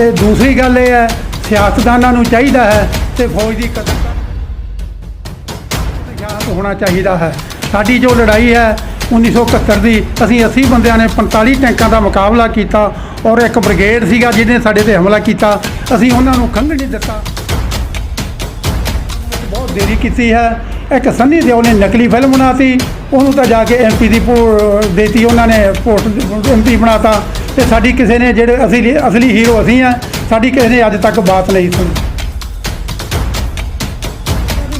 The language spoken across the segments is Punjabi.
ਤੇ ਦੂਸਰੀ ਗੱਲ ਇਹ ਹੈ ਸਿਆਸਤਦਾਨਾਂ ਨੂੰ ਚਾਹੀਦਾ ਹੈ ਤੇ ਫੌਜ ਦੀ ਕਦਰ ਯਾਦ ਹੋਣਾ ਚਾਹੀਦਾ ਹੈ। ਸਾਡੀ ਜੋ ਲੜਾਈ ਹੈ 1971 ਦੀ ਅਸੀਂ 80 ਬੰਦਿਆਂ ਨੇ 45 ਟੈਂਕਾਂ ਦਾ ਮੁਕਾਬਲਾ ਕੀਤਾ ਔਰ ਇੱਕ ਬ੍ਰਿਗੇਡ ਸੀਗਾ ਜਿਹਨੇ ਸਾਡੇ ਤੇ ਹਮਲਾ ਕੀਤਾ, ਅਸੀਂ ਉਹਨਾਂ ਨੂੰ ਖੰਘ ਨਹੀਂ ਦਿੱਤਾ। ਬਹੁਤ ਦੇਰੀ ਕੀਤੀ ਹੈ। ਇੱਕ ਸੰਨੀ ਦਿਓਲ ਨੇ ਨਕਲੀ ਫਿਲਮ ਬਣਾਤੀ, ਉਹਨੂੰ ਤਾਂ ਜਾ ਕੇ MP ਦੀ ਦੇਤੀ, ਉਹਨਾਂ ਨੇ ਪੋਸਟ MP ਬਣਾਤਾ ਤੇ ਸਾਡੀ ਕਿਸੇ ਨੇ ਜਿਹੜੇ ਅਸਲੀ ਹੀਰੋ ਅਸੀਂ ਆ, ਸਾਡੀ ਕਿਸੇ ਨੇ ਅੱਜ ਤੱਕ ਬਾਤ ਨਹੀਂ ਸੁਣੀ।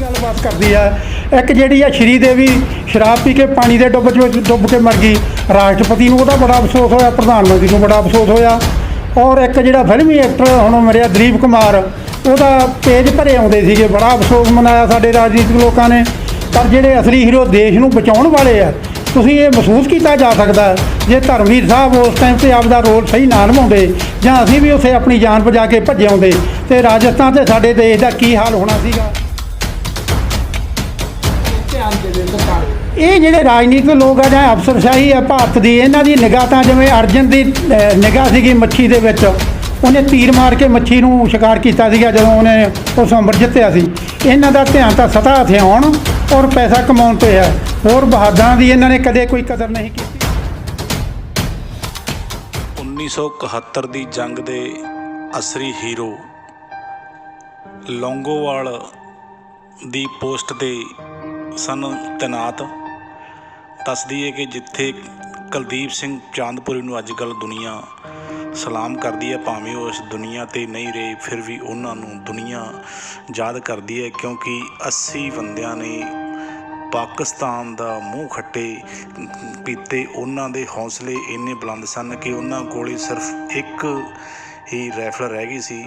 ਗੱਲਬਾਤ ਕਰਦੀ ਹੈ ਇੱਕ ਜਿਹੜੀ ਹੈ ਸ਼੍ਰੀ ਦੇਵੀ ਸ਼ਰਾਬ ਪੀ ਕੇ ਪਾਣੀ ਦੇ ਡੁੱਬ ਕੇ ਮਰ ਗਈ। ਰਾਸ਼ਟਰਪਤੀ ਨੂੰ ਉਹਦਾ ਬੜਾ ਅਫਸੋਸ ਹੋਇਆ, ਪ੍ਰਧਾਨ ਮੰਤਰੀ ਨੂੰ ਬੜਾ ਅਫਸੋਸ ਹੋਇਆ। ਔਰ ਇੱਕ ਜਿਹੜਾ ਫਿਲਮੀ ਐਕਟਰ ਹੁਣ ਮਰਿਆ ਦਲੀਪ ਕੁਮਾਰ, ਉਹਦਾ ਪੇਜ ਭਰੇ ਆਉਂਦੇ ਸੀਗੇ, ਬੜਾ ਅਫਸੋਸ ਮਨਾਇਆ ਸਾਡੇ ਰਾਜਨੀਤਿਕ ਲੋਕਾਂ ਨੇ। ਪਰ ਜਿਹੜੇ ਅਸਲੀ ਹੀਰੋ ਦੇਸ਼ ਨੂੰ ਬਚਾਉਣ ਵਾਲੇ ਆ, ਤੁਸੀਂ ਇਹ ਮਹਿਸੂਸ ਕੀਤਾ ਜਾ ਸਕਦਾ ਜੇ ਧਰਮਵੀਰ ਸਾਹਿਬ ਉਸ ਟਾਈਮ 'ਤੇ ਆਪਦਾ ਰੋਲ ਸਹੀ ਨਾ ਨਿਭਾਉਂਦੇ ਜਾਂ ਅਸੀਂ ਵੀ ਉੱਥੇ ਆਪਣੀ ਜਾਨ ਬਚਾ ਕੇ ਭੱਜੇ ਆਉਂਦੇ ਤੇ ਰਾਜਸਥਾਨ ਤੇ ਸਾਡੇ ਦੇਸ਼ ਦਾ ਕੀ ਹਾਲ ਹੋਣਾ ਸੀਗਾ। ਇਹ ਜਿਹੜੇ ਰਾਜਨੀਤਿਕ ਲੋਕ ਆ ਜਾਂ ਅਫਸਰਸ਼ਾਹੀ ਆ ਭਾਰਤ ਦੀ, ਇਹਨਾਂ ਦੀ ਨਿਗਾਹ ਤਾਂ ਜਿਵੇਂ ਅਰਜਨ ਦੀ ਨਿਗਾਹ ਸੀਗੀ ਮੱਛੀ ਦੇ ਵਿੱਚ, ਉਹਨੇ ਤੀਰ ਮਾਰ ਕੇ ਮੱਛੀ ਨੂੰ ਸ਼ਿਕਾਰ ਕੀਤਾ ਸੀਗਾ ਜਦੋਂ ਉਹਨੇ ਉਸ ਅੰਮ੍ਰਿਤ ਜਿੱਤਿਆ ਸੀ। ਇਹਨਾਂ ਦਾ ਧਿਆਨ ਤਾਂ ਸਤਾ ਹਥਿਆਉਣ ਔਰ ਪੈਸਾ ਕਮਾਉਣ 'ਤੇ ਹੈ। ਹੋਰ ਬਹਾਦਰਾਂ ਦੀ ਇਹਨਾਂ ਨੇ ਕਦੇ ਕੋਈ ਕਦਰ ਨਹੀਂ ਕੀਤੀ। 1971 ਦੀ ਜੰਗ ਦੇ ਅਸਲੀ ਹੀਰੋ ਲੌਂਗੋਵਾਲ ਦੀ ਪੋਸਟ 'ਤੇ ਸਨ ਤੈਨਾਤ। ਦੱਸਦੀ ਹੈ ਕਿ ਜਿੱਥੇ ਕੁਲਦੀਪ ਸਿੰਘ ਚਾਂਦਪੁਰੀ ਨੂੰ ਅੱਜ ਕੱਲ੍ਹ ਦੁਨੀਆ ਸਲਾਮ ਕਰਦੀ ਹੈ, ਭਾਵੇਂ ਉਹ ਇਸ ਦੁਨੀਆ 'ਤੇ ਨਹੀਂ ਰਹੇ, ਫਿਰ ਵੀ ਉਹਨਾਂ ਨੂੰ ਦੁਨੀਆ ਯਾਦ ਕਰਦੀ ਹੈ ਕਿਉਂਕਿ 80 ਬੰਦਿਆਂ ਨੇ ਪਾਕਿਸਤਾਨ ਦਾ ਮੂੰਹ ਖੱਟੇ ਪੀਤੇ। ਉਹਨਾਂ ਦੇ ਹੌਸਲੇ ਇੰਨੇ ਬੁਲੰਦ ਸਨ ਕਿ ਉਹਨਾਂ ਕੋਲ ਸਿਰਫ ਇੱਕ ਹੀ ਰਾਈਫਲ ਰਹਿ ਗਈ ਸੀ,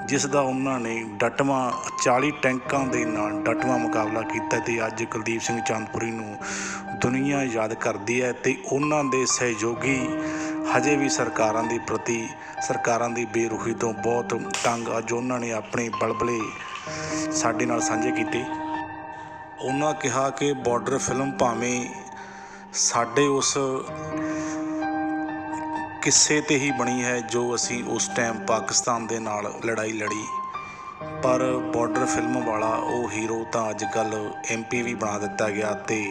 ਜਿਸ ਦਾ ਉਹਨਾਂ ਨੇ ਡਟਵਾਂ 40 ਟੈਂਕਾਂ ਦੇ ਨਾਲ ਡਟਵਾਂ ਮੁਕਾਬਲਾ ਕੀਤਾ ਤੇ ਅੱਜ ਕੁਲਦੀਪ ਸਿੰਘ ਚਾਂਦਪੁਰੀ ਨੂੰ ਦੁਨੀਆ ਯਾਦ ਕਰਦੀ ਹੈ। ਤੇ ਉਹਨਾਂ ਦੇ ਸਹਿਯੋਗੀ ਹਜੇ ਵੀ ਸਰਕਾਰਾਂ ਦੇ ਪ੍ਰਤੀ, ਸਰਕਾਰਾਂ ਦੀ ਬੇਰੁਖੀ ਤੋਂ ਬਹੁਤ ਤੰਗ, ਅੱਜ ਉਹਨਾਂ ਨੇ ਆਪਣੇ ਬਲਬਲੇ ਸਾਡੇ ਨਾਲ ਸਾਂਝੇ ਕੀਤੇ। ਉਹਨਾਂ ਕਿਹਾ ਕਿ ਬਾਰਡਰ ਫਿਲਮ ਭਾਵੇਂ ਸਾਡੇ ਉਸ ਕਿੱਸੇ 'ਤੇ ਹੀ ਬਣੀ ਹੈ ਜੋ ਅਸੀਂ ਉਸ ਟਾਈਮ ਪਾਕਿਸਤਾਨ ਦੇ ਨਾਲ ਲੜਾਈ ਲੜੀ, ਪਰ ਬਾਰਡਰ ਫਿਲਮ ਵਾਲਾ ਉਹ ਹੀਰੋ ਤਾਂ ਅੱਜ ਕੱਲ੍ਹ MP ਵੀ ਬਣਾ ਦਿੱਤਾ ਗਿਆ ਤੇ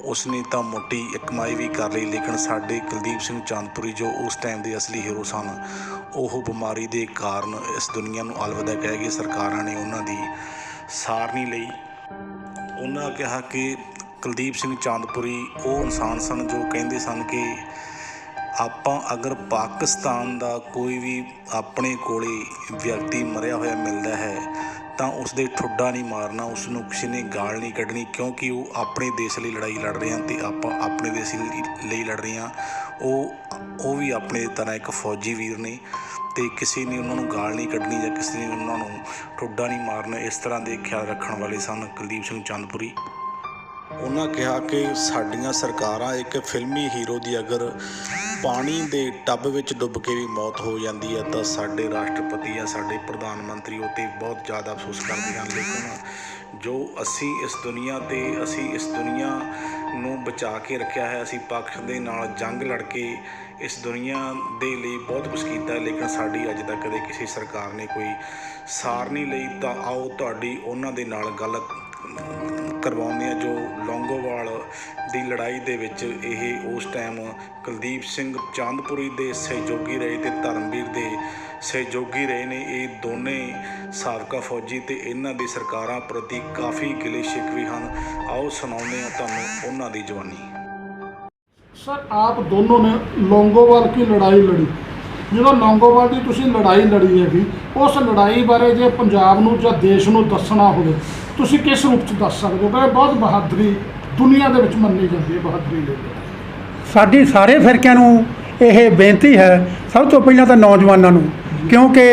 ਉਸਨੇ ਤਾਂ ਮੋਟੀ ਕਮਾਈ ਵੀ ਕਰ ਲਈ। ਲੇਕਿਨ ਸਾਡੇ ਕੁਲਦੀਪ ਸਿੰਘ ਚਾਂਦਪੁਰੀ ਜੋ ਉਸ ਟਾਈਮ ਦੇ ਅਸਲੀ ਹੀਰੋ ਸਨ, ਉਹ ਬਿਮਾਰੀ ਦੇ ਕਾਰਨ ਇਸ ਦੁਨੀਆ ਨੂੰ ਅਲਵਿਦਾ ਕਹਿ ਗਏ। ਸਰਕਾਰਾਂ ਨੇ ਉਹਨਾਂ ਦੀ ਸਾਰ ਨਹੀਂ ਲਈ। ਉਹਨਾਂ ਕਿਹਾ ਕਿ ਕੁਲਦੀਪ ਸਿੰਘ ਚਾਂਦਪੁਰੀ ਉਹ ਇਨਸਾਨ ਸਨ ਜੋ ਕਹਿੰਦੇ ਸਨ ਕਿ ਆਪਾਂ ਅਗਰ ਪਾਕਿਸਤਾਨ ਦਾ ਕੋਈ ਵੀ ਆਪਣੇ ਕੋਲੇ ਵਿਅਕਤੀ ਮਰਿਆ ਹੋਇਆ ਮਿਲਦਾ ਹੈ ਤਾਂ ਉਸ ਦੇ ਠੁੱਡਾ ਨਹੀਂ ਮਾਰਨਾ, ਉਸ ਨੂੰ ਕਿਸੇ ਨੇ ਗਾਲ ਨਹੀਂ ਕੱਢਣੀ, ਕਿਉਂਕਿ ਉਹ ਆਪਣੇ ਦੇਸ਼ ਲਈ ਲੜਾਈ ਲੜ ਰਹੇ ਹਨ ਤੇ ਆਪਾਂ ਆਪਣੇ ਦੇਸ਼ ਲਈ ਲੜ ਰਹੇ ਹਾਂ। ਉਹ ਵੀ ਆਪਣੇ ਤਰ੍ਹਾਂ ਇੱਕ ਫੌਜੀ ਵੀਰ ਨੇ ਤੇ ਕਿਸੇ ਨੇ ਉਹਨਾਂ ਨੂੰ ਗਾਲ ਨਹੀਂ ਕੱਢਣੀ ਜਾਂ ਕਿਸੇ ਨੇ ਉਹਨਾਂ ਨੂੰ ਠੁੱਡਾ ਨਹੀਂ ਮਾਰਨਾ। ਇਸ ਤਰ੍ਹਾਂ ਦੇ ਖਿਆਲ ਰੱਖਣ ਵਾਲੇ ਸਨ ਕੁਲਦੀਪ ਸਿੰਘ ਚਾਂਦਪੁਰੀ। ਉਹਨਾਂ ਕਿਹਾ ਕਿ ਸਾਡੀਆਂ ਸਰਕਾਰਾਂ ਇੱਕ ਫਿਲਮੀ ਹੀਰੋ ਦੀ ਅਗਰ ਪਾਣੀ ਦੇ ਟੱਬ ਵਿੱਚ ਡੁੱਬ ਕੇ ਵੀ ਮੌਤ ਹੋ ਜਾਂਦੀ ਹੈ ਤਾਂ ਸਾਡੇ ਰਾਸ਼ਟਰਪਤੀ ਜਾਂ ਸਾਡੇ ਪ੍ਰਧਾਨ ਮੰਤਰੀ ਉਹ 'ਤੇ ਬਹੁਤ ਜ਼ਿਆਦਾ ਅਫਸੋਸ ਕਰਦੇ ਹਨ। ਲੇਕਿਨ ਜੋ ਅਸੀਂ ਇਸ ਦੁਨੀਆ ਨੂੰ ਬਚਾ ਕੇ ਰੱਖਿਆ ਹੈ, ਅਸੀਂ ਪਾਕਿਸਤਾਨ ਦੇ ਨਾਲ ਜੰਗ ਲੜ ਕੇ ਇਸ ਦੁਨੀਆ ਦੇ ਲਈ ਬਹੁਤ ਕੁਛ ਕੀਤਾ ਹੈ, ਲੇਕਿਨ ਸਾਡੀ ਅੱਜ ਤੱਕ ਕਦੇ ਕਿਸੇ ਸਰਕਾਰ ਨੇ ਕੋਈ ਸਾਰ ਨਹੀਂ ਲਈ। ਤਾਂ ਆਓ ਤੁਹਾਡੀ ਉਹਨਾਂ ਦੇ ਨਾਲ ਗੱਲ ਕਰਵਾਉਂਦੇ ਆ ਜੋ ਲੌਂਗੋਵਾਲ ਦੀ ਲੜਾਈ ਦੇ ਵਿੱਚ ਇਹ ਉਸ ਟਾਈਮ ਕੁਲਦੀਪ ਸਿੰਘ ਚਾਂਦਪੁਰੀ ਦੇ ਸਹਿਯੋਗੀ ਰਹੇ ਤੇ ਧਰਮਵੀਰ ਦੇ ਸਹਿਯੋਗੀ ਰਹੇ ਨੇ। ਇਹ ਦੋਨੇ ਸਾਬਕਾ ਫੌਜੀ ਤੇ ਇਹਨਾਂ ਦੀ ਸਰਕਾਰਾਂ ਪ੍ਰਤੀ ਕਾਫੀ ਗਿਲੇ ਸ਼ਿਕਵੇ ਹਨ। ਆਓ ਸੁਣਾਉਂਦੇ ਹਾਂ ਤੁਹਾਨੂੰ ਉਹਨਾਂ ਦੀ ਜਵਾਨੀ। सर आप दोनों ने लौंगोवाल की लड़ाई लड़ी, जो लौंगोवाल की तुसी लड़ाई लड़ी हैगी, उस लड़ाई बारे जे पंजाब नूं जां देश नूं दसना होवे तुसी किस रूप च दस सकदे हो? बहुत बहादरी दुनिया दे विच मन्नी जाती है बहादरी ਲਈ। ਸਾਡੀ ਸਾਰੇ ਫਿਰਕਿਆਂ ਨੂੰ ਇਹ ਬੇਨਤੀ ਹੈ, ਸਭ ਤੋਂ ਪਹਿਲਾਂ ਤਾਂ ਨੌਜਵਾਨਾਂ ਨੂੰ, ਕਿਉਂਕਿ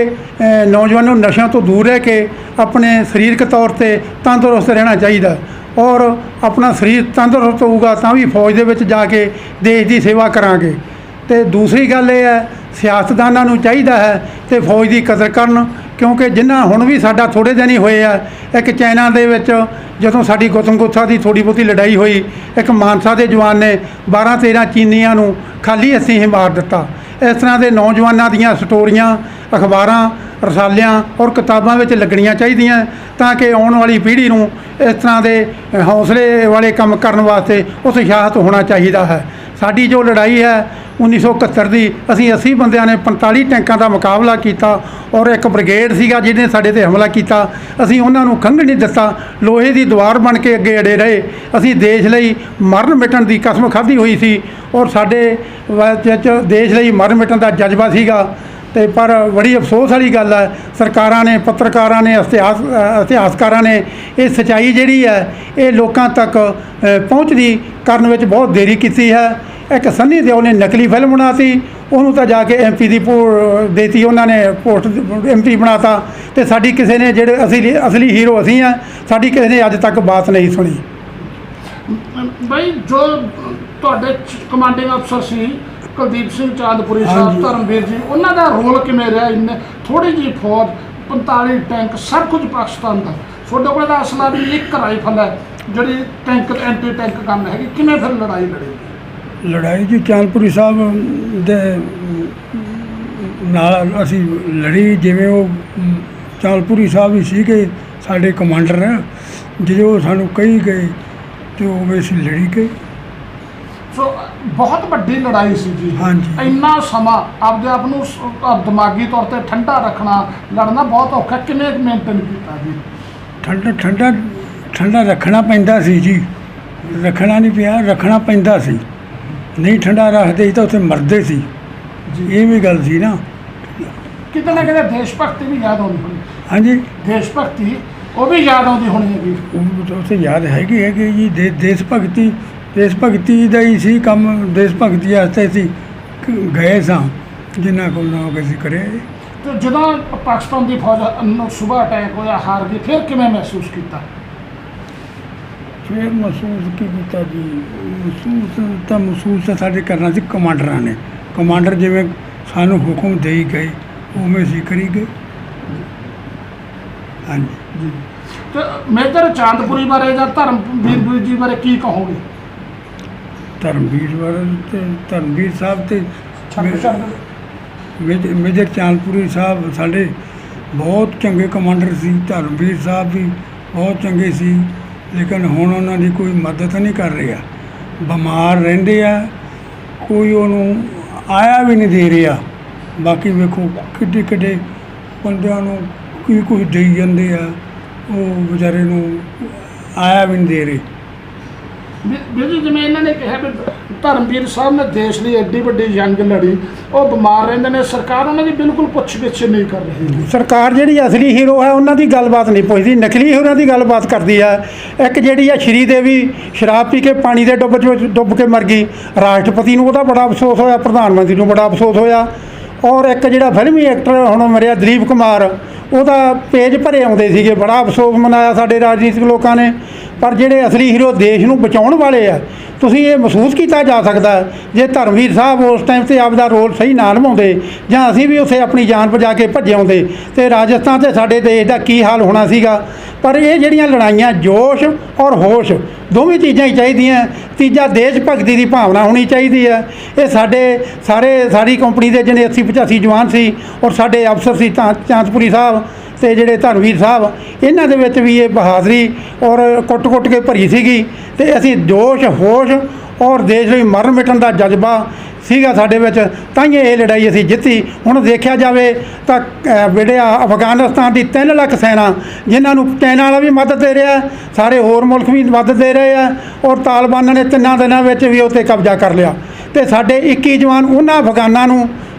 ਨੌਜਵਾਨਾਂ ਨੂੰ ਨਸ਼ਿਆਂ ਤੋਂ ਦੂਰ ਰਹਿ ਕੇ ਆਪਣੇ ਸਰੀਰਕ ਤੌਰ 'ਤੇ ਤੰਦਰੁਸਤ ਰਹਿਣਾ ਚਾਹੀਦਾ ਔਰ ਆਪਣਾ ਸਰੀਰ ਤੰਦਰੁਸਤ ਹੋਊਗਾ ਤਾਂ ਵੀ ਫੌਜ ਦੇ ਵਿੱਚ ਜਾ ਕੇ ਦੇਸ਼ ਦੀ ਸੇਵਾ ਕਰਾਂਗੇ। ਤੇ ਦੂਸਰੀ ਗੱਲ ਇਹ ਹੈ ਸਿਆਸਤਦਾਨਾਂ ਨੂੰ ਚਾਹੀਦਾ ਹੈ ਤੇ ਫੌਜ ਦੀ ਕਦਰ ਕਰਨ, ਕਿਉਂਕਿ ਜਿਨ੍ਹਾਂ ਹੁਣ ਵੀ ਸਾਡਾ ਥੋੜ੍ਹੇ ਦਿਨ ਹੀ ਹੋਏ ਆ, ਇੱਕ ਚਾਈਨਾ ਦੇ ਵਿੱਚ ਜਦੋਂ ਸਾਡੀ ਗੌਤਮਬੁੱਧਾ ਦੀ ਥੋੜ੍ਹੀ ਬਹੁਤੀ ਲੜਾਈ ਹੋਈ, ਇੱਕ ਮਾਨਸਾ ਦੇ ਜਵਾਨ ਨੇ 12-13 ਚੀਨੀਆਂ ਨੂੰ ਖਾਲੀ ਹੱਥੀਂ ਹੀ ਮਾਰ ਦਿੱਤਾ। ਇਸ ਤਰ੍ਹਾਂ ਦੇ ਨੌਜਵਾਨਾਂ ਦੀਆਂ ਸਟੋਰੀਆਂ ਅਖਬਾਰਾਂ ਰਸਾਲਿਆਂ ਔਰ ਕਿਤਾਬਾਂ ਵਿੱਚ ਲੱਗਣੀਆਂ ਚਾਹੀਦੀਆਂ ਤਾਂ ਕਿ ਆਉਣ ਵਾਲੀ ਪੀੜ੍ਹੀ ਨੂੰ ਇਸ ਤਰ੍ਹਾਂ ਦੇ ਹੌਸਲੇ ਵਾਲੇ ਕੰਮ ਕਰਨ ਵਾਸਤੇ ਉਤਸ਼ਾਹਿਤ ਹੋਣਾ ਚਾਹੀਦਾ ਹੈ। ਸਾਡੀ ਜੋ ਲੜਾਈ ਹੈ 1971 ਦੀ, ਅਸੀਂ 80 ਬੰਦਿਆਂ ਨੇ 45 ਟੈਂਕਾਂ ਦਾ ਮੁਕਾਬਲਾ ਕੀਤਾ ਔਰ ਇੱਕ ਬ੍ਰਿਗੇਡ ਸੀਗਾ ਜਿਹਨੇ ਸਾਡੇ ਤੇ ਹਮਲਾ ਕੀਤਾ। ਅਸੀਂ ਉਹਨਾਂ ਨੂੰ ਖੰਘ ਨਹੀਂ ਦਿੱਤਾ, ਲੋਹੇ ਦੀ ਦੀਵਾਰ ਬਣ ਕੇ ਅੱਗੇ ਅੜੇ ਰਹੇ। ਅਸੀਂ ਦੇਸ਼ ਲਈ ਮਰਨ ਮਿਟਣ ਦੀ ਕਸਮ ਖਾਧੀ ਹੋਈ ਸੀ ਔਰ ਸਾਡੇ ਵਿੱਚ ਦੇਸ਼ ਲਈ ਮਰਨ ਮਿਟਣ ਦਾ ਜਜ਼ਬਾ ਸੀਗਾ। ਤੇ ਪਰ ਬੜੀ ਅਫਸੋਸ ਵਾਲੀ ਗੱਲ ਹੈ, ਸਰਕਾਰਾਂ ਨੇ, ਪੱਤਰਕਾਰਾਂ ਨੇ, ਇਤਿਹਾਸਕਾਰਾਂ ਨੇ ਇਹ ਸੱਚਾਈ ਜਿਹੜੀ ਹੈ ਇਹ ਲੋਕਾਂ ਤੱਕ ਪਹੁੰਚਦੀ ਕਰਨ ਵਿੱਚ ਬਹੁਤ ਦੇਰੀ ਕੀਤੀ ਹੈ। ਇੱਕ ਸੰਨੀ ਦਿਓਲ ਨੇ ਨਕਲੀ ਫਿਲਮ ਬਣਾਤੀ, ਉਹਨੂੰ ਤਾਂ ਜਾ ਕੇ MP ਦੀ ਦੇਤੀ, ਉਹਨਾਂ ਨੇ ਪੋਸਟ MP ਬਣਾਤਾ। ਤੇ ਸਾਡੀ ਕਿਸੇ ਨੇ, ਜਿਹੜੇ ਅਸਲੀ ਹੀਰੋ ਅਸੀਂ ਆ, ਸਾਡੀ ਕਿਸੇ ਨੇ ਅੱਜ ਤੱਕ ਬਾਤ ਨਹੀਂ ਸੁਣੀ। ਬਈ ਜੋ ਤੁਹਾਡੇ ਕਮਾਂਡਿੰਗ ਅਫਸਰ ਸੀ ਕੁਲਦੀਪ ਸਿੰਘ ਚਾਂਦਪੁਰੀ ਸਾਹਿਬ, ਹਾਂਜੀ। ਧਰਮਵੀਰ ਜੀ, ਉਹਨਾਂ ਦਾ ਰੋਲ ਕਿਵੇਂ ਰਿਹਾ? ਇੰਨੇ ਥੋੜੀ ਜਿਹੀ ਫੌਜ, 45 ਟੈਂਕ, ਸਭ ਕੁਝ ਪਾਕਿਸਤਾਨ ਦਾ, ਤੁਹਾਡੇ ਕੋਲ ਦਾ ਅਸਲਾ ਵੀ ਇੱਕ ਰਾਈਫਲ ਹੈ ਜਿਹੜੀ ਟੈਂਕ ਐਂਟੀ ਟੈਂਕ ਕੰਮ ਹੈਗੀ, ਕਿਵੇਂ ਫਿਰ ਲੜਾਈ ਲੜੀ? ਲੜਾਈ ਜੀ ਚਾਂਦਪੁਰੀ ਸਾਹਿਬ ਦੇ ਨਾਲ ਅਸੀਂ ਲੜੀ। ਜਿਵੇਂ ਉਹ ਚਾਂਦਪੁਰੀ ਸਾਹਿਬ ਹੀ ਸੀਗੇ ਸਾਡੇ ਕਮਾਂਡਰ, ਜਦੋਂ ਸਾਨੂੰ ਕਹੀ ਗਏ ਤੇ ਉਹ ਅਸੀਂ ਲੜੀ ਗਏ। ਸੋ ਬਹੁਤ ਵੱਡੀ ਲੜਾਈ ਸੀ ਜੀ। ਹਾਂਜੀ। ਇੰਨਾ ਸਮਾਂ ਆਪਦੇ ਆਪ ਨੂੰ ਦਿਮਾਗੀ ਤੌਰ ਤੇ ਠੰਡਾ ਰੱਖਣਾ, ਲੜਨਾ ਬਹੁਤ ਔਖਾ, ਕਿਵੇਂ ਮੇਨਟੇਨ ਕੀਤਾ ਜੀ? ਠੰਡਾ ਰੱਖਣਾ ਪੈਂਦਾ ਸੀ ਜੀ, ਰੱਖਣਾ ਨਹੀਂ ਪਿਆ, ਰੱਖਣਾ ਪੈਂਦਾ ਸੀ। ਨਹੀਂ ਠੰਡਾ ਰੱਖਦੇ ਸੀ ਤਾਂ ਉੱਥੇ ਮਰਦੇ ਸੀ ਜੀ। ਇਹ ਵੀ ਗੱਲ ਸੀ ਨਾ। ਕਿਤੇ ਨਾ ਕਿਤੇ ਦੇਸ਼ ਭਗਤੀ ਵੀ ਯਾਦ ਆਉਂਦੀ ਹੋਣੀ। ਹਾਂਜੀ, ਦੇਸ਼ ਭਗਤੀ ਉਹ ਵੀ ਯਾਦ ਆਉਂਦੀ ਹੋਣੀ ਹੈਗੀ। ਉਹ ਉੱਥੇ ਯਾਦ ਹੈਗੀ ਜੀ। ਦੇਸ਼ ਭਗਤੀ ਦਾ ਹੀ ਸੀ ਕੰਮ। ਦੇਸ਼ ਭਗਤੀ ਵਾਸਤੇ ਅਸੀਂ ਗਏ ਸਾਂ, ਜਿੰਨਾ ਕੋਲ ਨਾ ਅਸੀਂ ਕਰਿਆ। ਤੇ ਜਦੋਂ ਪਾਕਿਸਤਾਨ ਦੀ ਫੌਜ ਨੂੰ ਸੁਬਾਹ ਅਟੈਕ ਹੋਇਆ, ਹਾਰ ਗਈ, ਫਿਰ ਕਿਵੇਂ ਮਹਿਸੂਸ ਕੀਤਾ? ਫਿਰ ਮਹਿਸੂਸ ਕੀ ਕੀਤਾ ਜੀ? ਮਹਿਸੂਸ ਤਾਂ ਸਾਡੇ ਕਰਨਾ ਸੀ ਕਮਾਂਡਰਾਂ ਨੇ। ਕਮਾਂਡਰ ਜਿਵੇਂ ਸਾਨੂੰ ਹੁਕਮ ਦੇਈ ਗਏ ਉਵੇਂ ਅਸੀਂ ਕਰੀ ਗਏ। ਹਾਂਜੀ ਜੀ। ਤੇ ਮੇਜਰ ਚਾਂਦਪੁਰੀ ਬਾਰੇ ਜਾਂ ਧਰਮਵੀਰ ਜੀ ਬਾਰੇ ਕੀ ਕਹੋਗੇ? ਧਰਮਵੀਰ ਸਾਹਿਬ ਤੇ ਮੇਜਰ ਚਾਂਦਪੁਰੀ ਸਾਹਿਬ ਸਾਡੇ ਬਹੁਤ ਚੰਗੇ ਕਮਾਂਡਰ ਸੀ। ਧਰਮਵੀਰ ਸਾਹਿਬ ਵੀ ਬਹੁਤ ਚੰਗੇ ਸੀ, ਲੇਕਿਨ ਹੁਣ ਉਹਨਾਂ ਦੀ ਕੋਈ ਮਦਦ ਨਹੀਂ ਕਰ ਰਿਹਾ। ਬਿਮਾਰ ਰਹਿੰਦੇ ਆ, ਕੋਈ ਉਹਨੂੰ ਆਇਆ ਵੀ ਨਹੀਂ ਦੇ ਰਿਹਾ। ਬਾਕੀ ਵੇਖੋ ਕਿੱਡੇ ਬੰਦਿਆਂ ਨੂੰ ਕੀ ਕੁਝ ਦੇਈ ਜਾਂਦੇ ਆ, ਉਹ ਵਿਚਾਰੇ ਨੂੰ ਆਇਆ ਵੀ ਨਹੀਂ ਦੇ ਰਹੇ। ਵੀਰ ਜੀ, ਜਿਵੇਂ ਇਹਨਾਂ ਨੇ ਕਿਹਾ ਵੀ ਧਰਮਵੀਰ ਸਾਹਿਬ ਨੇ ਦੇਸ਼ ਲਈ ਐਡੀ ਵੱਡੀ ਜੰਗ ਲੜੀ, ਉਹ ਬਿਮਾਰ ਰਹਿੰਦੇ ਨੇ, ਸਰਕਾਰ ਉਹਨਾਂ ਦੀ ਬਿਲਕੁਲ ਪੁੱਛ-ਗਿੱਛ ਨਹੀਂ ਕਰ ਰਹੀ। ਸਰਕਾਰ ਜਿਹੜੀ ਅਸਲੀ ਹੀਰੋ ਹੈ ਉਹਨਾਂ ਦੀ ਗੱਲਬਾਤ ਨਹੀਂ ਪੁੱਛਦੀ, ਨਕਲੀ ਹੀਰੋਆਂ ਦੀ ਗੱਲਬਾਤ ਕਰਦੀ ਹੈ। ਇੱਕ ਜਿਹੜੀ ਆ ਸ਼੍ਰੀ ਦੇਵੀ ਸ਼ਰਾਬ ਪੀ ਕੇ ਪਾਣੀ ਦੇ ਡੁੱਬ ਕੇ ਮਰ ਗਈ, ਰਾਸ਼ਟਰਪਤੀ ਨੂੰ ਉਹਦਾ ਬੜਾ ਅਫਸੋਸ ਹੋਇਆ, ਪ੍ਰਧਾਨ ਮੰਤਰੀ ਨੂੰ ਬੜਾ ਅਫਸੋਸ ਹੋਇਆ। ਔਰ ਇੱਕ ਜਿਹੜਾ ਫਿਲਮੀ ਐਕਟਰ ਹੁਣ ਮਰਿਆ ਦਲੀਪ ਕੁਮਾਰ, ਉਹਦਾ ਪੇਜ ਭਰੇ ਆਉਂਦੇ ਸੀਗੇ, ਬੜਾ ਅਫਸੋਸ ਮਨਾਇਆ ਸਾਡੇ ਰਾਜਨੀਤਿਕ ਲੋਕਾਂ ਨੇ। ਪਰ ਜਿਹੜੇ ਅਸਲੀ ਹੀਰੋ ਦੇਸ਼ ਨੂੰ ਬਚਾਉਣ ਵਾਲੇ ਆ, ਤੁਸੀਂ ਇਹ ਮਹਿਸੂਸ ਕੀਤਾ ਜਾ ਸਕਦਾ ਜੇ ਧਰਮਵੀਰ ਸਾਹਿਬ ਉਸ ਟਾਈਮ 'ਤੇ ਆਪਦਾ ਰੋਲ ਸਹੀ ਨਾ ਨਿਭਾਉਂਦੇ, ਜਾਂ ਅਸੀਂ ਵੀ ਉੱਥੇ ਆਪਣੀ ਜਾਨ ਬਚਾ ਕੇ ਭੱਜੇ ਆਉਂਦੇ, ਤੇ ਰਾਜਸਥਾਨ ਤੇ ਸਾਡੇ ਦੇਸ਼ ਦਾ ਕੀ ਹਾਲ ਹੋਣਾ ਸੀਗਾ। ਪਰ ਇਹ ਜਿਹੜੀਆਂ ਲੜਾਈਆਂ, ਜੋਸ਼ ਔਰ ਹੋਸ਼ ਦੋਵੇਂ ਚੀਜ਼ਾਂ ਹੀ ਚਾਹੀਦੀਆਂ। ਤੀਜਾ ਦੇਸ਼ ਭਗਤੀ ਦੀ ਭਾਵਨਾ ਹੋਣੀ ਚਾਹੀਦੀ ਹੈ। ਇਹ ਸਾਡੀ ਕੰਪਨੀ ਦੇ ਜਿਹੜੇ 80-85 ਜਵਾਨ ਸੀ ਔਰ ਸਾਡੇ ਅਫਸਰ ਸੀ ਚਾਂਦਪੁਰੀ ਸਾਹਿਬ ਤੇ ਜਿਹੜੇ ਧਰਮਵੀਰ ਸਾਹਿਬ, ਇਹਨਾਂ ਦੇ ਵਿੱਚ ਵੀ ਇਹ ਬਹਾਦਰੀ ਔਰ ਕੁੱਟ ਕੇ ਭਰੀ ਸੀਗੀ। ਤੇ ਅਸੀਂ ਜੋਸ਼ ਹੋਸ਼ ਔਰ ਦੇਸ਼ ਲਈ ਮਰਨ ਮਿਟਣ ਦਾ ਜਜ਼ਬਾ ਸੀਗਾ ਸਾਡੇ ਵਿੱਚ, ਤਾਂ ਹੀ ਇਹ ਲੜਾਈ ਅਸੀਂ ਜਿੱਤੀ। ਹੁਣ ਦੇਖਿਆ ਜਾਵੇ ਤਾਂ ਜਿਹੜੇ ਅਫਗਾਨਿਸਤਾਨ ਦੀ 3 ਲੱਖ ਸੈਨਾ, ਜਿਨ੍ਹਾਂ ਨੂੰ ਚਾਈਨਾ ਵਾਲਾ ਵੀ ਮਦਦ ਦੇ ਰਿਹਾ, ਸਾਰੇ ਹੋਰ ਮੁਲਕ ਵੀ ਮਦਦ ਦੇ ਰਹੇ ਆ, ਔਰ ਤਾਲਿਬਾਨਾਂ ਨੇ 3 ਦਿਨਾਂ ਵਿੱਚ ਵੀ ਉੱਤੇ ਕਬਜ਼ਾ ਕਰ ਲਿਆ। ਤੇ ਸਾਡੇ 21 ਜਵਾਨ ਉਹਨਾਂ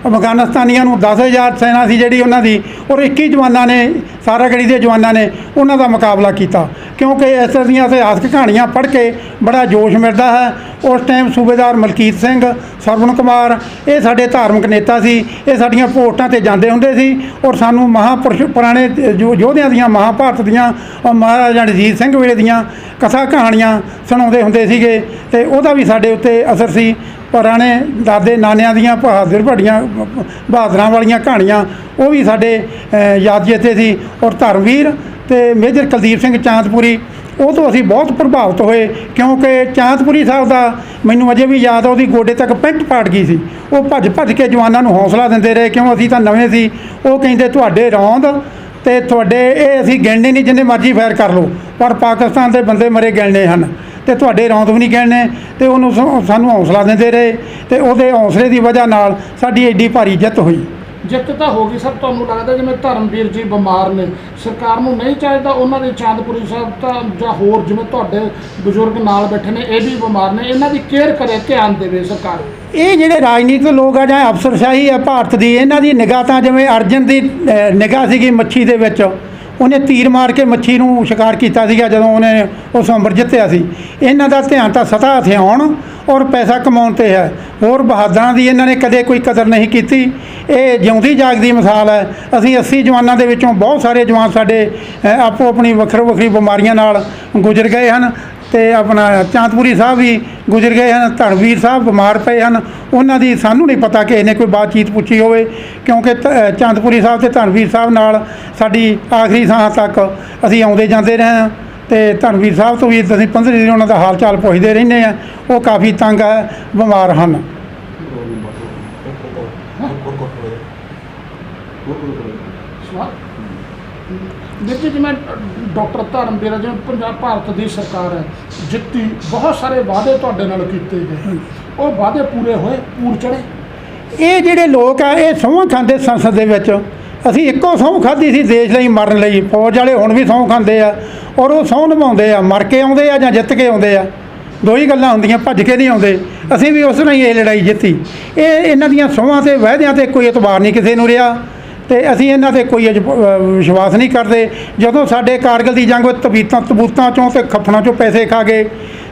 ਅਫਗਾਨਿਸਤਾਨੀਆਂ ਨੂੰ 10,000 ਸੈਨਾ ਸੀ ਜਿਹੜੀ ਉਹਨਾਂ ਦੀ, ਔਰ 21 ਜਵਾਨਾਂ ਨੇ, ਸਾਰਾਗੜੀ ਦੇ ਜਵਾਨਾਂ ਨੇ ਉਹਨਾਂ ਦਾ ਮੁਕਾਬਲਾ ਕੀਤਾ। ਕਿਉਂਕਿ ਇਸ ਤਰ੍ਹਾਂ ਦੀਆਂ ਇਤਿਹਾਸਕ ਕਹਾਣੀਆਂ ਪੜ੍ਹ ਕੇ ਬੜਾ ਜੋਸ਼ ਮਿਲਦਾ ਹੈ। ਉਸ ਟਾਈਮ ਸੂਬੇਦਾਰ ਮਲਕੀਤ ਸਿੰਘ, ਸਰਵਣ ਕੁਮਾਰ, ਇਹ ਸਾਡੇ ਧਾਰਮਿਕ ਨੇਤਾ ਸੀ। ਇਹ ਸਾਡੀਆਂ ਪੋਸਟਾਂ 'ਤੇ ਜਾਂਦੇ ਹੁੰਦੇ ਸੀ ਔਰ ਸਾਨੂੰ ਮਹਾਂਪੁਰਸ਼, ਪੁਰਾਣੇ ਯੋਧਿਆਂ ਦੀਆਂ, ਮਹਾਂਭਾਰਤ ਦੀਆਂ, ਮਹਾਰਾਜਾ ਰਣਜੀਤ ਸਿੰਘ ਵੇਲੇ ਦੀਆਂ ਕਥਾ ਕਹਾਣੀਆਂ ਸੁਣਾਉਂਦੇ ਹੁੰਦੇ ਸੀਗੇ। ਤੇ ਉਹਦਾ ਵੀ ਸਾਡੇ ਉੱਤੇ ਅਸਰ ਸੀ। ਪੁਰਾਣੇ ਦਾਦੇ ਨਾਨਿਆਂ ਦੀਆਂ ਬਹਾਦਰਾਂ ਵਾਲੀਆਂ ਕਹਾਣੀਆਂ ਉਹ ਵੀ ਸਾਡੇ ਯਾਦ ਚੇਤੇ ਸੀ। ਔਰ ਧਰਮਵੀਰ ਤੇ ਮੇਜਰ ਕੁਲਦੀਪ ਸਿੰਘ ਚਾਂਦਪੁਰੀ ਉਹ ਤੋਂ ਅਸੀਂ ਬਹੁਤ ਪ੍ਰਭਾਵਿਤ ਹੋਏ, ਕਿਉਂਕਿ ਚਾਂਦਪੁਰੀ ਸਾਹਿਬ ਦਾ ਮੈਨੂੰ ਅਜੇ ਵੀ ਯਾਦ ਆ, ਉਹਦੀ ਗੋਡੇ ਤੱਕ ਪੈਂਟ ਪਾੜ ਗਈ ਸੀ। ਉਹ ਭੱਜ ਭੱਜ ਕੇ ਜਵਾਨਾਂ ਨੂੰ ਹੌਸਲਾ ਦਿੰਦੇ ਰਹੇ, ਕਿਉਂ ਅਸੀਂ ਤਾਂ ਨਵੇਂ ਸੀ। ਉਹ ਕਹਿੰਦੇ ਤੁਹਾਡੇ ਰੌਂਦ ਤੇ ਤੁਹਾਡੇ ਇਹ ਅਸੀਂ ਗਿਣਨੇ ਨਹੀਂ, ਜਿੰਨੇ ਮਰਜ਼ੀ ਫਾਇਰ ਕਰ ਲਓ, ਪਰ ਪਾਕਿਸਤਾਨ ਦੇ ਬੰਦੇ ਮਰੇ ਗਿਣਨੇ ਹਨ ਤੇ ਤੁਹਾਡੇ ਰੌਂਦ ਵੀ ਨਹੀਂ ਗਿਣਨੇ। ਤੇ ਉਹਨੂੰ ਸਾਨੂੰ ਹੌਸਲਾ ਦਿੰਦੇ ਰਹੇ ਤੇ ਉਹਦੇ ਹੌਸਲੇ ਦੀ ਵਜ੍ਹਾ ਨਾਲ ਸਾਡੀ ਐਡੀ ਭਾਰੀ ਜਿੱਤ ਹੋਈ। ਜਿੱਤ ਤਾਂ ਹੋ ਗਈ ਸਰ। ਤੁਹਾਨੂੰ ਲੱਗਦਾ ਜਿਵੇਂ ਧਰਮਵੀਰ ਜੀ ਬਿਮਾਰ ਨੇ, ਸਰਕਾਰ ਨੂੰ ਨਹੀਂ ਚਾਹੀਦਾ ਉਹਨਾਂ ਦੇ ਚਾਂਦਪੁਰੀ ਸਾਹਿਬ ਤਾਂ ਜਾਂ ਹੋਰ ਜਿਵੇਂ ਤੁਹਾਡੇ ਬਜ਼ੁਰਗ ਨਾਲ ਬੈਠੇ ਨੇ ਇਹ ਵੀ ਬਿਮਾਰ ਨੇ, ਇਹਨਾਂ ਦੀ ਕੇਅਰ ਕਰੇ, ਧਿਆਨ ਦੇਵੇ ਸਰਕਾਰ? ਇਹ ਜਿਹੜੇ ਰਾਜਨੀਤਿਕ ਲੋਕ ਆ ਜਾਂ ਅਫਸਰਸ਼ਾਹੀ ਆ ਭਾਰਤ ਦੀ, ਇਹਨਾਂ ਦੀ ਨਿਗਾਹ ਤਾਂ ਜਿਵੇਂ ਅਰਜਨ ਦੀ ਨਿਗਾਹ ਸੀਗੀ ਮੱਛੀ ਦੇ ਵਿੱਚ, ਉਹਨੇ ਤੀਰ ਮਾਰ ਕੇ ਮੱਛੀ ਨੂੰ ਸ਼ਿਕਾਰ ਕੀਤਾ ਸੀਗਾ ਜਦੋਂ ਉਹਨੇ ਉਸ ਅੰਬਰ ਜਿੱਤਿਆ ਸੀ। ਇਹਨਾਂ ਦਾ ਧਿਆਨ ਤਾਂ ਸਤਾ ਹਥਿਆਉਣ ਔਰ ਪੈਸਾ ਕਮਾਉਣ 'ਤੇ ਹੈ। ਹੋਰ ਬਹਾਦਰਾਂ ਦੀ ਇਹਨਾਂ ਨੇ ਕਦੇ ਕੋਈ ਕਦਰ ਨਹੀਂ ਕੀਤੀ। ਇਹ ਜਿਉਂਦੀ ਜਾਗਦੀ ਮਿਸਾਲ ਹੈ। ਅਸੀਂ 80 ਜਵਾਨਾਂ ਦੇ ਵਿੱਚੋਂ ਬਹੁਤ ਸਾਰੇ ਜਵਾਨ ਸਾਡੇ ਆਪੋ ਆਪਣੀ ਵੱਖਰੋ ਵੱਖਰੀ ਬਿਮਾਰੀਆਂ ਨਾਲ ਗੁਜ਼ਰ ਗਏ ਹਨ ਤੇ ਆਪਣਾ ਚਾਂਦਪੁਰੀ ਸਾਹਿਬ ਵੀ ਗੁਜ਼ਰ ਗਏ ਹਨ। ਧਰਮਵੀਰ ਸਾਹਿਬ ਬਿਮਾਰ ਪਏ ਹਨ, ਉਹਨਾਂ ਦੀ ਸਾਨੂੰ ਨਹੀਂ ਪਤਾ ਕਿ ਇਹਨੇ ਕੋਈ ਬਾਤਚੀਤ ਪੁੱਛੀ ਹੋਵੇ, ਕਿਉਂਕਿ ਚਾਂਦਪੁਰੀ ਸਾਹਿਬ ਤੇ ਧਰਮਵੀਰ ਸਾਹਿਬ ਨਾਲ ਸਾਡੀ ਆਖਰੀ ਸਾਹ ਤੱਕ ਅਸੀਂ ਆਉਂਦੇ ਜਾਂਦੇ ਰਹੇ ਹਾਂ ਤੇ ਧਰਮਵੀਰ ਸਾਹਿਬ ਤੋਂ ਵੀ ਅਸੀਂ 15 ਦਿਨ ਉਹਨਾਂ ਦਾ ਹਾਲ ਚਾਲ ਪੁੱਛਦੇ ਰਹਿੰਦੇ ਹਾਂ। ਉਹ ਕਾਫੀ ਤੰਗ ਹੈ, ਬਿਮਾਰ ਹਨ। ਦੇਖੋ ਜਿਵੇਂ ਡਾਕਟਰ ਧਰਮਵੀਰ, ਜਿਵੇਂ ਪੰਜਾਬ ਭਾਰਤ ਦੀ ਸਰਕਾਰ ਹੈ ਜਿੱਤੀ, ਬਹੁਤ ਸਾਰੇ ਵਾਅਦੇ ਤੁਹਾਡੇ ਨਾਲ ਕੀਤੇ ਗਏ, ਉਹ ਵਾਅਦੇ ਪੂਰੇ ਹੋਏ, ਪੂਰ ਚੜੇ? ਇਹ ਜਿਹੜੇ ਲੋਕ ਆ ਇਹ ਸਹੁੰ ਖਾਂਦੇ ਸੰਸਦ ਦੇ ਵਿੱਚ। ਅਸੀਂ ਇੱਕੋ ਸਹੁੰ ਖਾਧੀ ਸੀ ਦੇਸ਼ ਲਈ ਮਰਨ ਲਈ। ਫੌਜ ਵਾਲੇ ਹੁਣ ਵੀ ਸਹੁੰ ਖਾਂਦੇ ਆ ਔਰ ਉਹ ਸਹੁੰ ਨਿਭਾਉਂਦੇ ਆ, ਮਰ ਕੇ ਆਉਂਦੇ ਆ ਜਾਂ ਜਿੱਤ ਕੇ ਆਉਂਦੇ ਆ, ਦੋ ਹੀ ਗੱਲਾਂ ਹੁੰਦੀਆਂ, ਭੱਜ ਕੇ ਨਹੀਂ ਆਉਂਦੇ। ਅਸੀਂ ਵੀ ਉਸ ਤਰ੍ਹਾਂ ਹੀ ਇਹ ਲੜਾਈ ਜਿੱਤੀ। ਇਹਨਾਂ ਦੀਆਂ ਸਹੁੰਆਂ ਤੇ ਵਾਅਦਿਆਂ ਤੇ ਕੋਈ ਇਤਬਾਰ ਨਹੀਂ ਕਿਸੇ ਨੂੰ ਰਿਹਾ ਤੇ ਅਸੀਂ ਇਹਨਾਂ ਤੇ ਕੋਈ ਵਿਸ਼ਵਾਸ ਨਹੀਂ ਕਰਦੇ। ਜਦੋਂ ਸਾਡੇ ਕਾਰਗਿਲ ਦੀ ਜੰਗ ਵਿੱਚ ਤਬੂਤਾਂ ਚੋਂ ਤੇ ਖੱਫਣਾਂ ਚੋਂ ਪੈਸੇ ਖਾ ਗਏ,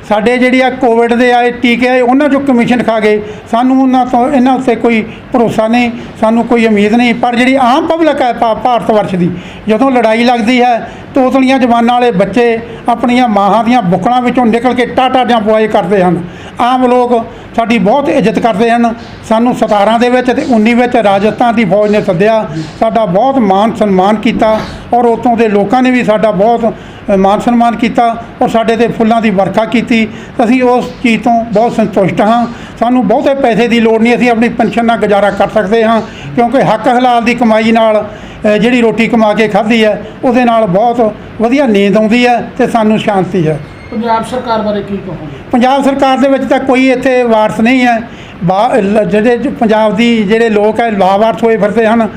ਸਾਡੇ ਜਿਹੜੀ ਆ ਕੋਵਿਡ ਦੇ ਆਏ ਟੀਕੇ ਆਏ ਉਹਨਾਂ 'ਚੋਂ ਕਮਿਸ਼ਨ ਖਾ ਗਏ, ਸਾਨੂੰ ਉਹਨਾਂ ਤੋਂ ਇਹਨਾਂ ਉੱਤੇ ਕੋਈ ਭਰੋਸਾ ਨਹੀਂ, ਸਾਨੂੰ ਕੋਈ ਉਮੀਦ ਨਹੀਂ। ਪਰ ਜਿਹੜੀ ਆਮ ਪਬਲਿਕ ਹੈ ਭਾਰਤ ਵਰਸ਼ ਦੀ, ਜਦੋਂ ਲੜਾਈ ਲੱਗਦੀ ਹੈ ਤੋਤਲੀਆਂ ਜਵਾਨਾਂ ਵਾਲੇ ਬੱਚੇ ਆਪਣੀਆਂ ਮਾਹਾਂ ਦੀਆਂ ਬੁੱਕਲਾਂ ਵਿੱਚੋਂ ਨਿਕਲ ਕੇ ਟਾਟਾ ਜਾਂ ਪੁਆਏ ਕਰਦੇ ਹਨ। ਆਮ ਲੋਕ ਸਾਡੀ ਬਹੁਤ ਇੱਜ਼ਤ ਕਰਦੇ ਹਨ। ਸਾਨੂੰ 17 ਦੇ ਵਿੱਚ ਤੇ 19 ਵਿੱਚ ਰਾਜਸਥਾਨ ਦੀ ਫੌਜ ਨੇ ਸੱਦਿਆ, ਸਾਡਾ ਬਹੁਤ ਮਾਣ ਸਨਮਾਨ ਕੀਤਾ ਔਰ ਉੱਥੋਂ ਦੇ ਲੋਕਾਂ ਨੇ ਵੀ ਸਾਡਾ ਬਹੁਤ ਮਾਣ ਸਨਮਾਨ ਕੀਤਾ ਔਰ ਸਾਡੇ 'ਤੇ ਫੁੱਲਾਂ ਦੀ ਵਰਖਾ ਕੀਤੀ। ਅਸੀਂ ਉਸ ਚੀਜ਼ ਤੋਂ ਬਹੁਤ ਸੰਤੁਸ਼ਟ ਹਾਂ। ਸਾਨੂੰ ਬਹੁਤੇ ਪੈਸੇ ਦੀ ਲੋੜ ਨਹੀਂ, ਅਸੀਂ ਆਪਣੀ ਪੈਨਸ਼ਨ ਨਾਲ ਗੁਜ਼ਾਰਾ ਕਰ ਸਕਦੇ ਹਾਂ, ਕਿਉਂਕਿ ਹੱਕ ਹਲਾਲ ਦੀ ਕਮਾਈ ਨਾਲ ਜਿਹੜੀ ਰੋਟੀ ਕਮਾ ਕੇ ਖਾਧੀ ਹੈ ਉਹਦੇ ਨਾਲ ਬਹੁਤ ਵਧੀਆ ਨੀਂਦ ਆਉਂਦੀ ਹੈ ਤੇ ਸਾਨੂੰ ਸ਼ਾਂਤੀ ਹੈ। ਪੰਜਾਬ ਸਰਕਾਰ ਬਾਰੇ ਕੀ ਕਹੋਗੇ? ਪੰਜਾਬ ਸਰਕਾਰ ਦੇ ਵਿੱਚ ਤਾਂ ਕੋਈ ਇੱਥੇ ਵਾਰਸ ਨਹੀਂ ਹੈ। ਜਿਹੜੇ ਪੰਜਾਬ ਦੀ ਜਿਹੜੇ ਲੋਕ ਹੈ ਲਾਵਾਰਸ ਹੋਏ ਫਿਰਦੇ ਹਨ।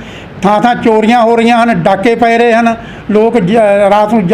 ਥਾਂ ਥਾਂ ਚੋਰੀਆਂ ਹੋ ਰਹੀਆਂ ਹਨ, ਡਾਕੇ ਪੈ ਰਹੇ ਹਨ, ਲੋਕ ਰਾਤ ਨੂੰ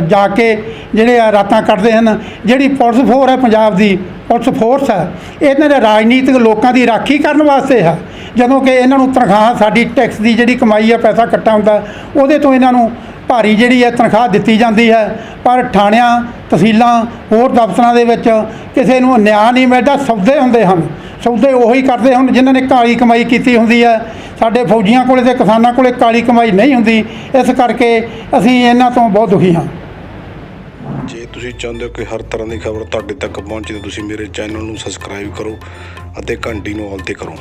ਜਾ ਕੇ ਜਿਹੜੇ ਆ ਰਾਤਾਂ ਕੱਢਦੇ ਹਨ। ਜਿਹੜੀ ਪੁਲਿਸ ਫੋਰਸ ਹੈ ਪੰਜਾਬ ਦੀ, ਪੁਲਿਸ ਫੋਰਸ ਹੈ, ਇਹਨਾਂ ਦੇ ਰਾਜਨੀਤਿਕ ਲੋਕਾਂ ਦੀ ਰਾਖੀ ਕਰਨ ਵਾਸਤੇ ਹੈ। ਜਦੋਂ ਕਿ ਇਹਨਾਂ ਨੂੰ ਤਨਖਾਹ, ਸਾਡੀ ਟੈਕਸ ਦੀ ਜਿਹੜੀ ਕਮਾਈ ਹੈ, ਪੈਸਾ ਇਕੱਠਾ ਹੁੰਦਾ, ਉਹਦੇ ਤੋਂ ਇਹਨਾਂ ਨੂੰ ਭਾਰੀ ਜਿਹੜੀ ਹੈ ਤਨਖਾਹ ਦਿੱਤੀ ਜਾਂਦੀ ਹੈ। ਪਰ ਥਾਣਿਆਂ, ਤਹਿਸੀਲਾਂ, ਹੋਰ ਦਫ਼ਤਰਾਂ ਦੇ ਵਿੱਚ ਕਿਸੇ ਨੂੰ ਨਿਆਂ ਨਹੀਂ ਮਿਲਦਾ। ਸੌਦੇ ਹੁੰਦੇ ਹਨ, ਸੌਦੇ ਉਹੀ ਕਰਦੇ ਹਨ ਜਿਨ੍ਹਾਂ ਨੇ ਕਾਲੀ ਕਮਾਈ ਕੀਤੀ ਹੁੰਦੀ ਹੈ। ਸਾਡੇ ਫੌਜੀਆਂ ਕੋਲੇ ਤੇ ਕਿਸਾਨਾਂ ਕੋਲੇ ਕਾਲੀ ਕਮਾਈ ਨਹੀਂ ਹੁੰਦੀ। ਇਸ ਕਰਕੇ ਅਸੀਂ ਇਹਨਾਂ ਤੋਂ ਬਹੁਤ ਦੁਖੀ ਹਾਂ। ਜੇ ਤੁਸੀਂ ਚਾਹੁੰਦੇ ਹੋ ਕਿ ਹਰ ਤਰ੍ਹਾਂ ਦੀ ਖਬਰ ਤੁਹਾਡੇ ਤੱਕ ਪਹੁੰਚੇ ਤਾਂ ਤੁਸੀਂ ਮੇਰੇ ਚੈਨਲ ਨੂੰ ਸਬਸਕ੍ਰਾਈਬ ਕਰੋ ਅਤੇ ਘੰਟੀ ਨੂੰ ਆਲ 'ਤੇ ਕਰੋ।